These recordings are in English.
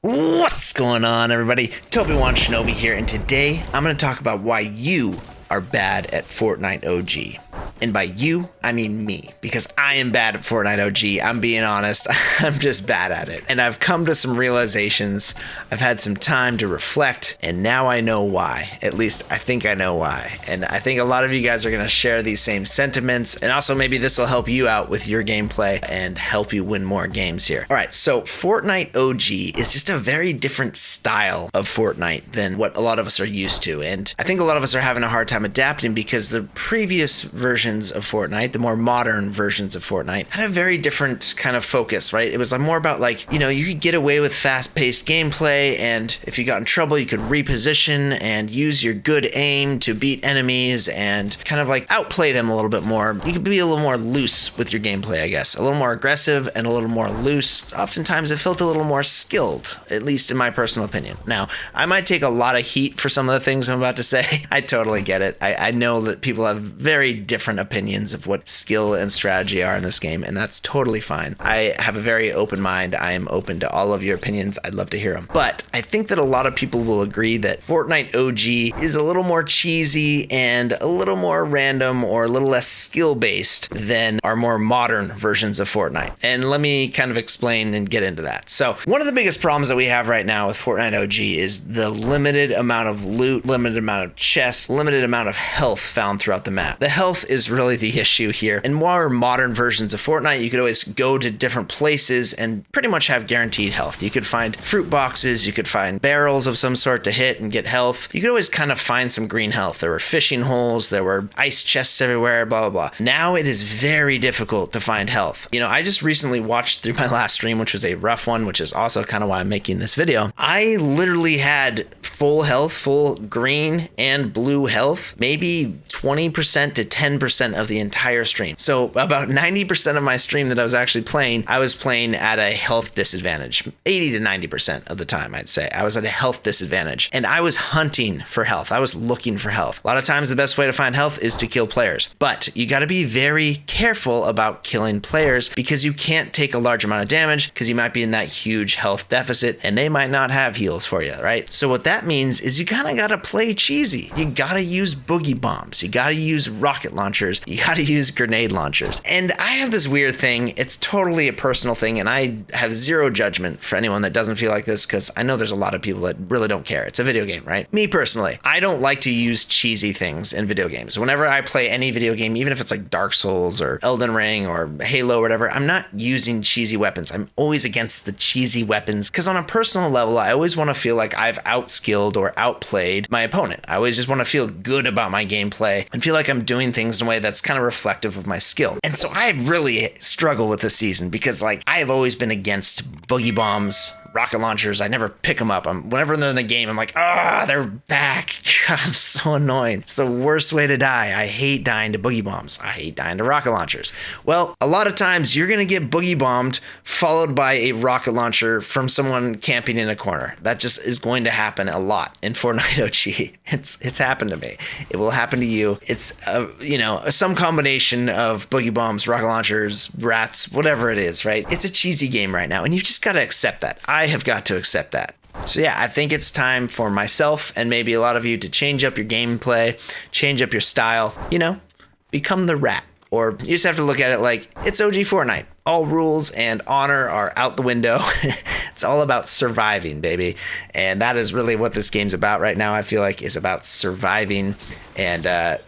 What's going on, everybody? Shinobi here, and today I'm going to talk about why you are bad at Fortnite OG. And by you, I mean me, because I am bad at Fortnite OG. I'm being honest. I'm just bad at it. And I've come to some realizations. I've had some time to reflect, and now I know why. At least I think I know why. And I think a lot of you guys are going to share these same sentiments. And also maybe this will help you out with your gameplay and help you win more games here. All right, so Fortnite OG is just a very different style of Fortnite than what a lot of us are used to. And I think a lot of us are having a hard time adapting because the previous versions of Fortnite, the more modern versions of Fortnite, had a very different kind of focus, right? It was more about like, you know, you could get away with fast-paced gameplay, and if you got in trouble, you could reposition and use your good aim to beat enemies and kind of like outplay them a little bit more. You could be a little more loose with your gameplay, I guess. A little more aggressive and a little more loose. Oftentimes it felt a little more skilled, at least in my personal opinion. Now, I might take a lot of heat for some of the things I'm about to say. I totally get it. I know that people have very different opinions of what skill and strategy are in this game, and that's totally fine. I have a very open mind. I am open to all of your opinions. I'd love to hear them. But I think that a lot of people will agree that Fortnite OG is a little more cheesy and a little more random or a little less skill-based than our more modern versions of Fortnite. And let me kind of explain and get into that. So one of the biggest problems that we have right now with Fortnite OG is the limited amount of loot, limited amount of chests, limited amount of health found throughout the map. The health is really the issue here. In more modern versions of Fortnite, you could always go to different places and pretty much have guaranteed health. You could find fruit boxes, you could find barrels of some sort to hit and get health. You could always kind of find some green health. There were fishing holes, there were ice chests everywhere, blah, blah, blah. Now it is very difficult to find health. You know, I just recently watched through my last stream, which was a rough one, which is also kind of why I'm making this video. I literally had full health, full green and blue health, maybe 20% to 10% of the entire stream. So about 90% of my stream that I was actually playing, I was playing at a health disadvantage. 80 to 90% of the time, I'd say. I was at a health disadvantage. And I was hunting for health. I was looking for health. A lot of times the best way to find health is to kill players. But you got to be very careful about killing players because you can't take a large amount of damage because you might be in that huge health deficit and they might not have heals for you, right? So what that means is you kind of got to play cheesy. You got to use boogie bombs. You got to use rocket launchers. You got to use grenade launchers. And I have this weird thing. It's totally a personal thing, and I have zero judgment for anyone that doesn't feel like this because I know there's a lot of people that really don't care. It's a video game, right? Me personally, I don't like to use cheesy things in video games. Whenever I play any video game, even if it's like Dark Souls or Elden Ring or Halo or whatever, I'm not using cheesy weapons. I'm always against the cheesy weapons because on a personal level, I always want to feel like I've outskilled or outplayed my opponent. I always just want to feel good about my gameplay and feel like I'm doing things in a way that's kind of reflective of my skill. And so I really struggle with this season because like I have always been against boogie bombs, rocket launchers. I never pick them up. Whenever they're in the game, I'm like, they're back. God, I'm so annoying. It's the worst way to die. I hate dying to boogie bombs. I hate dying to rocket launchers. Well, a lot of times you're going to get boogie bombed followed by a rocket launcher from someone camping in a corner. That just is going to happen a lot in Fortnite OG. It's happened to me. It will happen to you. It's, some combination of boogie bombs, rocket launchers, rats, whatever it is, right? It's a cheesy game right now, and you've just got to accept that. I have got to accept that. So yeah, I think it's time for myself and maybe a lot of you to change up your gameplay, change up your style, become the rat. Or you just have to look at it like it's OG Fortnite. All rules and honor are out the window. It's all about surviving, baby. And that is really what this game's about right now. I feel like is about surviving and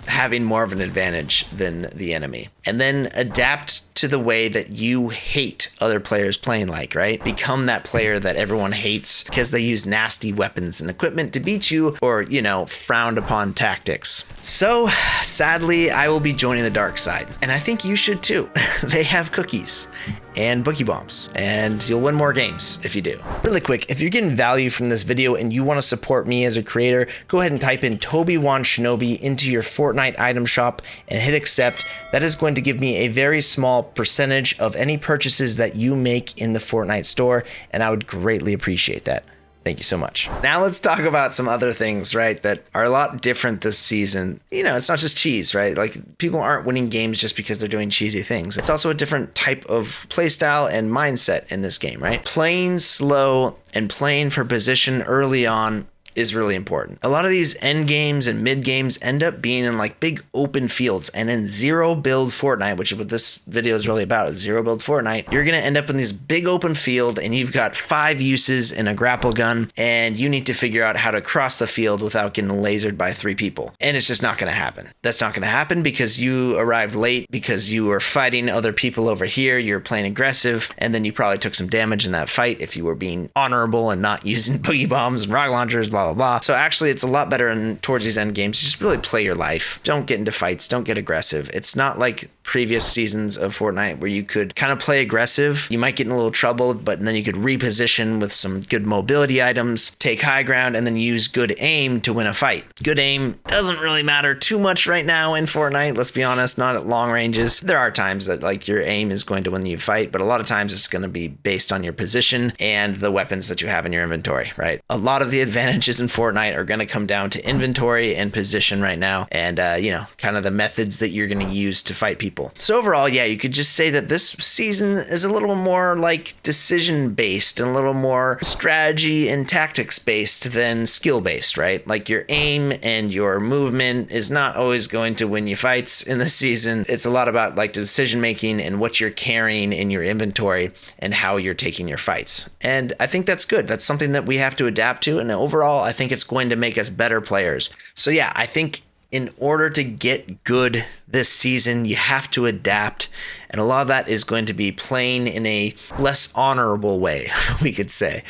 having more of an advantage than the enemy. And then adapt to the way that you hate other players playing like, right? Become that player that everyone hates because they use nasty weapons and equipment to beat you or, frowned upon tactics. So sadly, I will be joining the dark side. And I think you should too. They have cookies and boogie bombs, and you'll win more games if you do. Really quick, if you're getting value from this video and you want to support me as a creator, go ahead and type in Shinobi into your Fortnite item shop and hit accept. That is going to give me a very small percentage of any purchases that you make in the Fortnite store, and I would greatly appreciate that. Thank you so much. Now let's talk about some other things, right, that are a lot different this season. You know, it's not just cheese, right? Like, people aren't winning games just because they're doing cheesy things. It's also a different type of playstyle and mindset in this game, right? Playing slow and playing for position early on is really important. A lot of these end games and mid games end up being in like big open fields, and in Zero Build Fortnite, which is what this video is really about, is Zero Build Fortnite, you're gonna end up in this big open field and you've got 5 uses in a grapple gun, and you need to figure out how to cross the field without getting lasered by 3 people. And it's just not gonna happen. That's not gonna happen because you arrived late, because you were fighting other people over here, you're playing aggressive, and then you probably took some damage in that fight if you were being honorable and not using boogie bombs and rocket launchers, blah, blah, blah. So actually, it's a lot better towards these end games. Just really play your life. Don't get into fights. Don't get aggressive. It's not like previous seasons of Fortnite where you could kind of play aggressive. You might get in a little trouble, but then you could reposition with some good mobility items, take high ground, and then use good aim to win a fight. Good aim doesn't really matter too much right now in Fortnite. Let's be honest, not at long ranges. There are times that like your aim is going to win you a fight, but a lot of times it's going to be based on your position and the weapons that you have in your inventory, right? A lot of the advantages in Fortnite are going to come down to inventory and position right now, and you know, kind of the methods that you're going to use to fight people. So overall, yeah, you could just say that this season is a little more like decision based and a little more strategy and tactics based than skill based, right? Like your aim and your movement is not always going to win you fights in this season. It's a lot about like decision making and what you're carrying in your inventory and how you're taking your fights. And I think that's good. That's something that we have to adapt to. And overall, I think it's going to make us better players. So yeah, I think in order to get good this season, you have to adapt. And a lot of that is going to be playing in a less honorable way, we could say.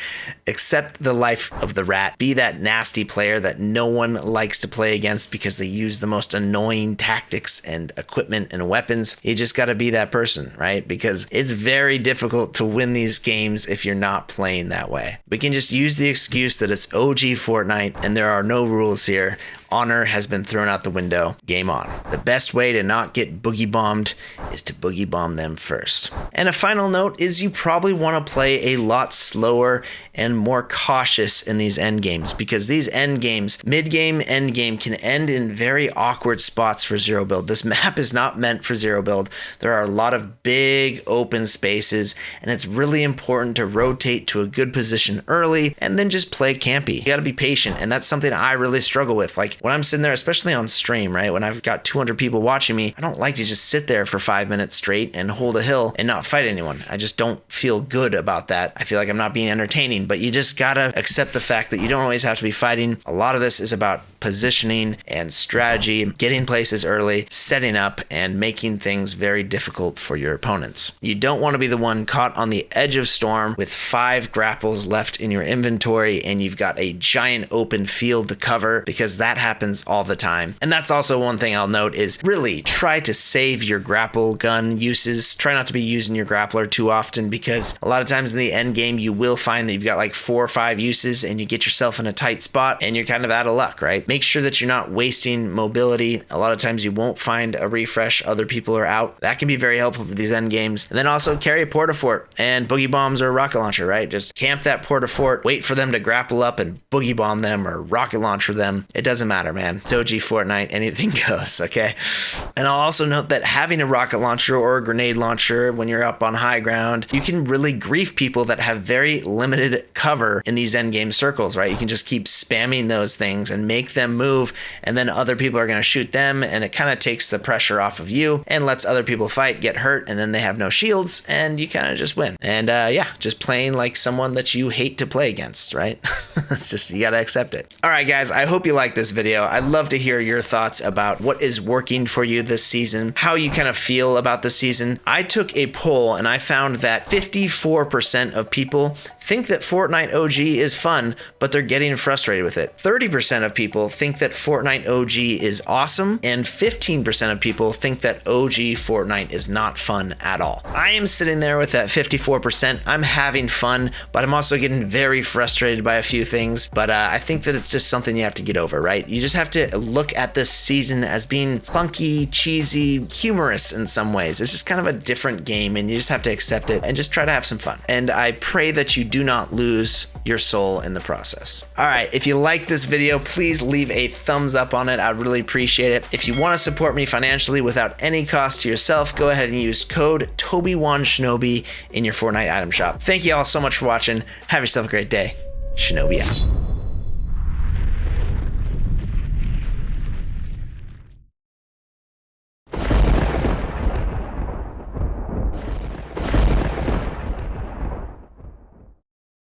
Accept the life of the rat. Be that nasty player that no one likes to play against because they use the most annoying tactics and equipment and weapons. You just got to be that person, right? Because it's very difficult to win these games if you're not playing that way. We can just use the excuse that it's OG Fortnite and there are no rules here. Honor has been thrown out the window. Game on. The best way to not get boogie bombed is to boogie bomb them first. And a final note is you probably want to play a lot slower and more cautious in these end games, because these end games, mid game, end game, can end in very awkward spots for Zero Build. This map is not meant for Zero Build. There are a lot of big open spaces, and it's really important to rotate to a good position early and then just play campy. You got to be patient, and that's something I really struggle with. Like when I'm sitting there, especially on stream, right, when I've got 200 people watching me, I don't like to just sit there for 5 minutes straight and hold a hill and not fight anyone. I just don't feel good about that. I feel like I'm not being entertaining, but you just gotta accept the fact that you don't always have to be fighting. A lot of this is about positioning and strategy, getting places early, setting up, and making things very difficult for your opponents. You don't want to be the one caught on the edge of storm with 5 grapples left in your inventory and you've got a giant open field to cover, because that happens all the time. And that's also one thing I'll note is really try to save your grapple gun uses. Try not to be using your grappler too often, because a lot of times in the end game you will find that you've got like 4 or 5 uses and you get yourself in a tight spot and you're kind of out of luck, right? Make sure that you're not wasting mobility. A lot of times you won't find a refresh. Other people are out. That can be very helpful for these end games. And then also carry a porta-fort and boogie bombs or a rocket launcher, right? Just camp that porta-fort, wait for them to grapple up and boogie bomb them or rocket launcher them. It doesn't matter, man. It's OG Fortnite. Anything goes, okay? And I'll also note that having a rocket launcher or a grenade launcher when you're up on high ground, you can really grief people that have very limited cover in these end game circles, right? You can just keep spamming those things and make them move, and then other people are going to shoot them, and it kind of takes the pressure off of you and lets other people fight, get hurt, and then they have no shields, and you kind of just win. And yeah, just playing like someone that you hate to play against, right? It's just, you got to accept it. All right, guys, I hope you like this video. I'd love to hear your thoughts about what is working for you this season, how you kind of feel about the season. I took a poll and I found that 54% of people think that Fortnite OG is fun, but they're getting frustrated with it. 30% of people think that Fortnite OG is awesome, and 15% of people think that OG Fortnite is not fun at all. I am sitting there with that 54%. I'm having fun, but I'm also getting very frustrated by a few things. But I think that it's just something you have to get over, right? You just have to look at this season as being funky, cheesy, humorous in some ways. It's just kind of a different game, and you just have to accept it and just try to have some fun. And I pray that you do do not lose your soul in the process. All right, if you like this video, please leave a thumbs up on it. I'd really appreciate it. If you want to support me financially without any cost to yourself, go ahead and use code TobyWanShinobi in your Fortnite item shop. Thank you all so much for watching. Have yourself a great day. Shinobi out.